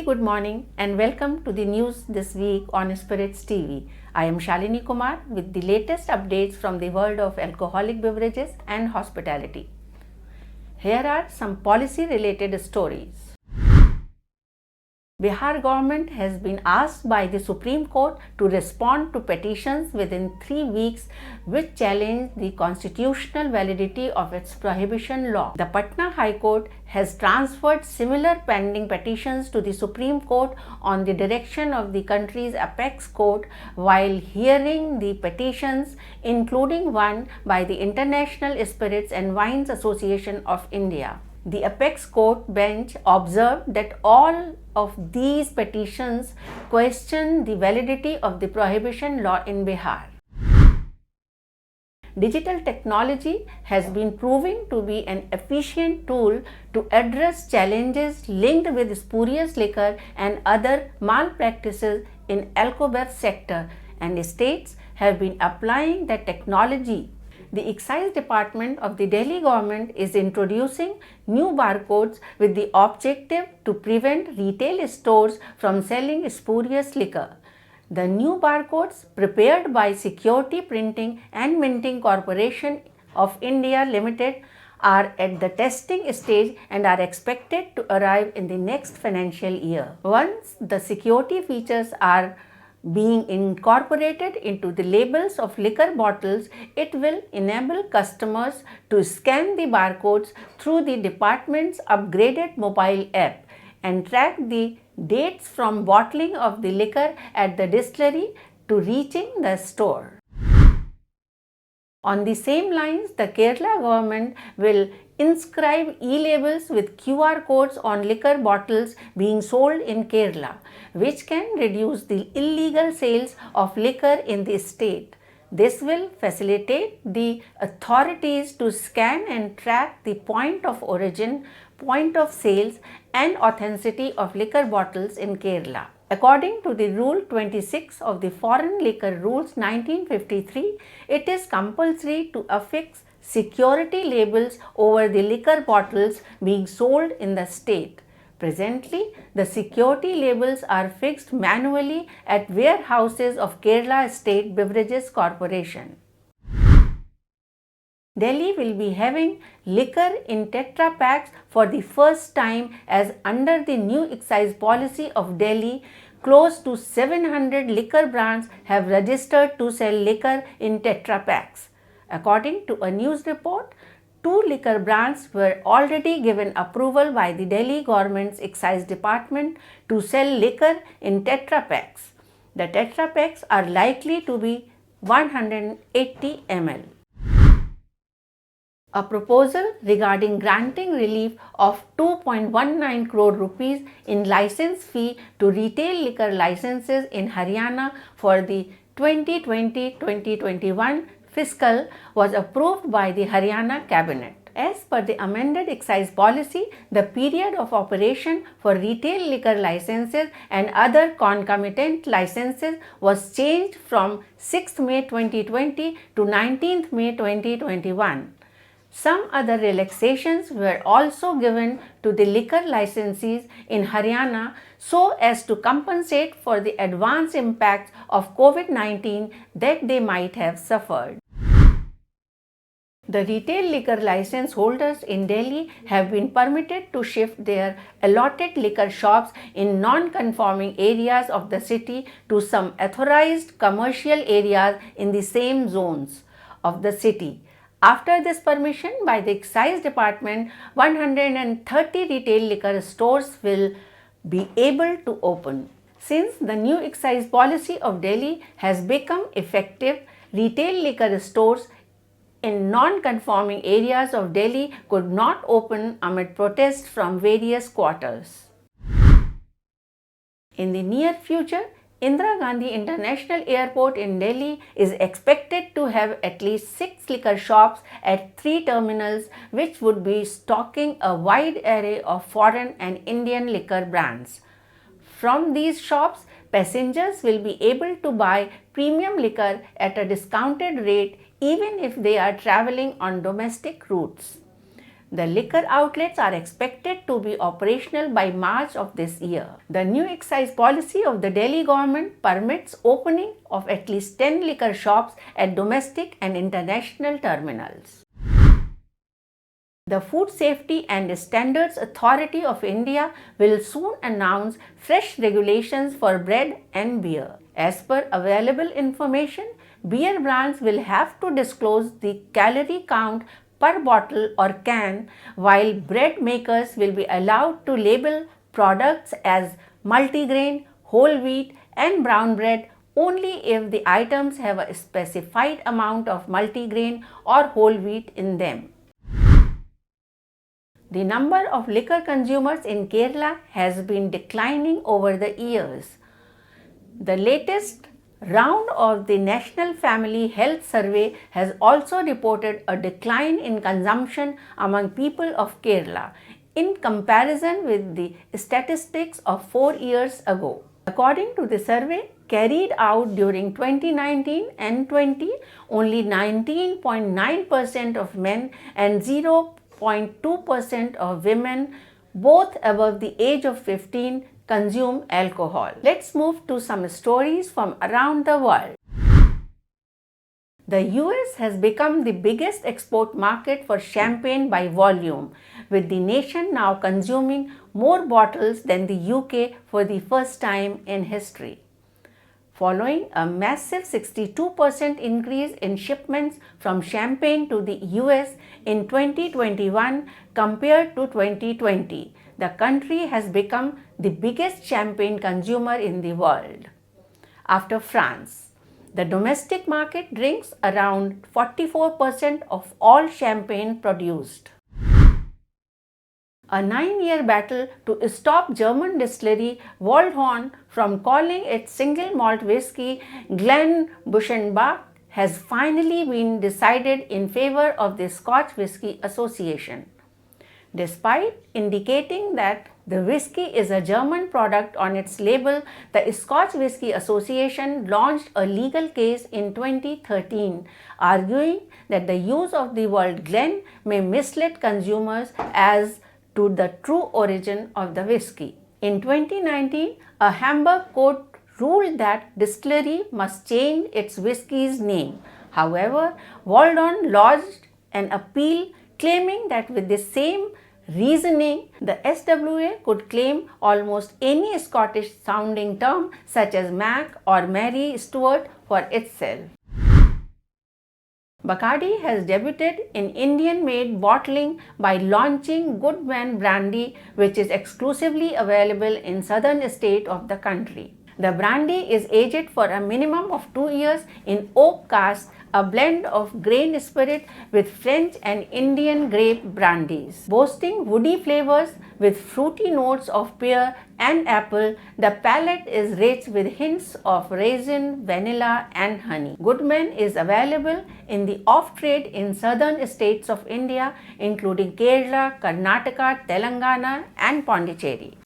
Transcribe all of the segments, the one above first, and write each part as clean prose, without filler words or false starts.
good morning and welcome to the news this week on SPIRITZ TV. I am Shalini Kumar with the latest updates from the world of alcoholic beverages and hospitality. Here are some policy related stories. Bihar government has been asked by the Supreme Court to respond to petitions within 3 weeks which challenge the constitutional validity of its prohibition law. The Patna High Court has transferred similar pending petitions to the Supreme Court on the direction of the country's apex court while hearing the petitions, including one by the International Spirits and Wines Association of India. The apex court bench observed that all of these petitions question the validity of the prohibition law in Bihar. Digital technology has been proving to be an efficient tool to address challenges linked with spurious liquor and other malpractices in alcobev sector, and states have been applying the technology. The Excise Department of the Delhi government is introducing new barcodes with the objective to prevent retail stores from selling spurious liquor. The new barcodes, prepared by Security Printing and Minting Corporation of India Limited, are at the testing stage and are expected to arrive in the next financial year. Once the security features are being incorporated into the labels of liquor bottles, it will enable customers to scan the barcodes through the department's upgraded mobile app and track the dates from bottling of the liquor at the distillery to reaching the store. On the same lines, the Kerala government will inscribe e-labels with QR codes on liquor bottles being sold in Kerala, which can reduce the illegal sales of liquor in the state. This will facilitate the authorities to scan and track the point of origin, point of sales and authenticity of liquor bottles in Kerala. According to the Rule 26 of the Foreign Liquor Rules 1953, it is compulsory to affix security labels over the liquor bottles being sold in the state. Presently, the security labels are fixed manually at warehouses of Kerala State Beverages Corporation. Delhi will be having liquor in Tetra packs for the first time, as under the new excise policy of Delhi, close to 700 liquor brands have registered to sell liquor in Tetra packs. According to a news report, 2 liquor brands were already given approval by the Delhi government's excise department to sell liquor in Tetra packs. The Tetra packs are likely to be 180 ml. A proposal regarding granting relief of 2.19 crore rupees in license fee to retail liquor licenses in Haryana for the 2020-2021 fiscal was approved by the Haryana Cabinet. As per the amended excise policy, the period of operation for retail liquor licenses and other concomitant licenses was changed from 6th May 2020 to 19th May 2021. Some other relaxations were also given to the liquor licensees in Haryana so as to compensate for the adverse impacts of COVID-19 that they might have suffered. The retail liquor license holders in Delhi have been permitted to shift their allotted liquor shops in non-conforming areas of the city to some authorized commercial areas in the same zones of the city. After this permission by the Excise Department, 130 retail liquor stores will be able to open. Since the new excise policy of Delhi has become effective, retail liquor stores in non-conforming areas of Delhi could not open amid protests from various quarters. In the near future, Indira Gandhi International Airport in Delhi is expected to have at least 6 liquor shops at 3 terminals, which would be stocking a wide array of foreign and Indian liquor brands. From these shops, passengers will be able to buy premium liquor at a discounted rate even if they are traveling on domestic routes. The liquor outlets are expected to be operational by March of this year. The new excise policy of the Delhi government permits opening of at least 10 liquor shops at domestic and international terminals. The Food Safety and Standards Authority of India will soon announce fresh regulations for bread and beer. As per available information, beer brands will have to disclose the calorie count per bottle or can, while bread makers will be allowed to label products as multigrain, whole wheat and brown bread only if the items have a specified amount of multigrain or whole wheat in them. The number of liquor consumers in Kerala has been declining over the years. The latest round of the National Family Health Survey has also reported a decline in consumption among people of Kerala in comparison with the statistics of 4 years ago. According to the survey carried out during 2019 and 20, only 19.9% of men and 0.2% of women, both above the age of 15, consume alcohol. Let's move to some stories from around the world. The US has become the biggest export market for champagne by volume, with the nation now consuming more bottles than the UK for the first time in history. Following a massive 62% increase in shipments from champagne to the US in 2021 compared to 2020, the country has become the biggest champagne consumer in the world. After France, the domestic market drinks around 44% of all champagne produced. A 9-year battle to stop German distillery Waldhorn from calling its single malt whisky Glenbuchenbach has finally been decided in favor of the Scotch Whisky Association. Despite indicating that the whisky is a German product on its label, the Scotch Whisky Association launched a legal case in 2013, arguing that the use of the word Glen may mislead consumers as to the true origin of the whisky. In 2019, a Hamburg court ruled that distillery must change its whisky's name. However, Waldhorn lodged an appeal claiming that with the same reasoning, the SWA could claim almost any Scottish sounding term such as Mac or Mary Stuart for itself. Bacardi has debuted in Indian-made bottling by launching Goodman brandy, which is exclusively available in southern state of the country. The brandy is aged for a minimum of 2 years in oak cask, a blend of grain spirit with French and Indian grape brandies. Boasting woody flavors with fruity notes of pear and apple, the palate is rich with hints of raisin, vanilla and honey. Goodman is available in the off-trade in southern states of India including Kerala, Karnataka, Telangana and Pondicherry.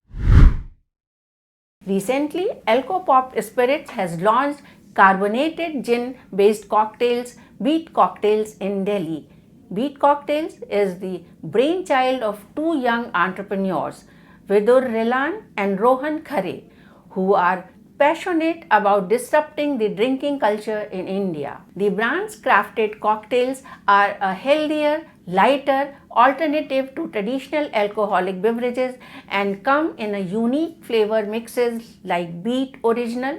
Recently, Alcopop Spirits has launched carbonated gin-based cocktails, Beat Cocktails in Delhi. Beat Cocktails is the brainchild of two young entrepreneurs, Vidur Relan and Rohan Khare, who are passionate about disrupting the drinking culture in India. The brand's crafted cocktails are a healthier, lighter alternative to traditional alcoholic beverages and come in a unique flavor mixes like Beet Original,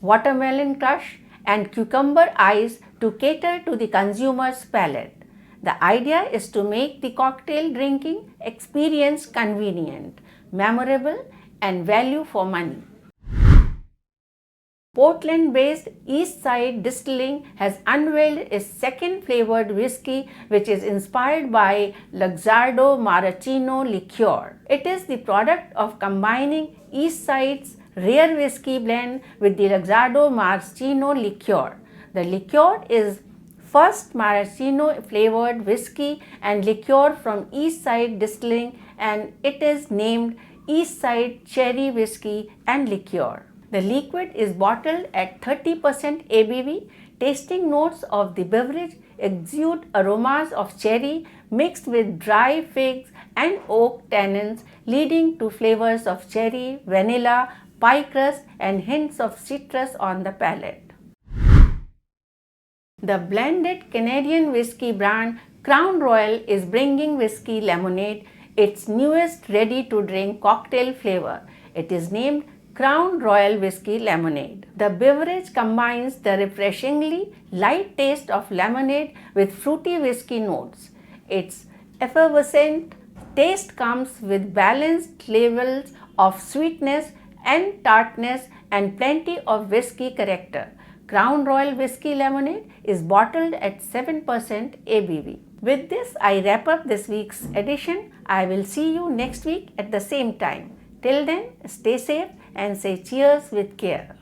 Watermelon Crush and Cucumber Ice to cater to the consumer's palate. The idea is to make the cocktail drinking experience convenient, memorable and value for money. Portland-based Eastside Distilling has unveiled its second flavored whiskey, which is inspired by Luxardo Maraschino liqueur. It is the product of combining Eastside's rare whiskey blend with the Luxardo Maraschino liqueur. The liqueur is first maraschino flavored whiskey and liqueur from Eastside Distilling, and it is named Eastside Cherry Whiskey and Liqueur. The liquid is bottled at 30% ABV, Tasting notes of the beverage exude aromas of cherry mixed with dry figs and oak tannins, leading to flavors of cherry, vanilla, pie crust, and hints of citrus on the palate. The blended Canadian whiskey brand Crown Royal is bringing whiskey lemonade, its newest ready-to-drink cocktail flavor. It is named Crown Royal Whiskey Lemonade. The beverage combines the refreshingly light taste of lemonade with fruity whiskey notes. Its effervescent taste comes with balanced levels of sweetness and tartness and plenty of whiskey character. Crown Royal Whiskey Lemonade is bottled at 7% ABV. With this, I wrap up this week's edition. I will see you next week at the same time. Till then, stay safe and say cheers with care.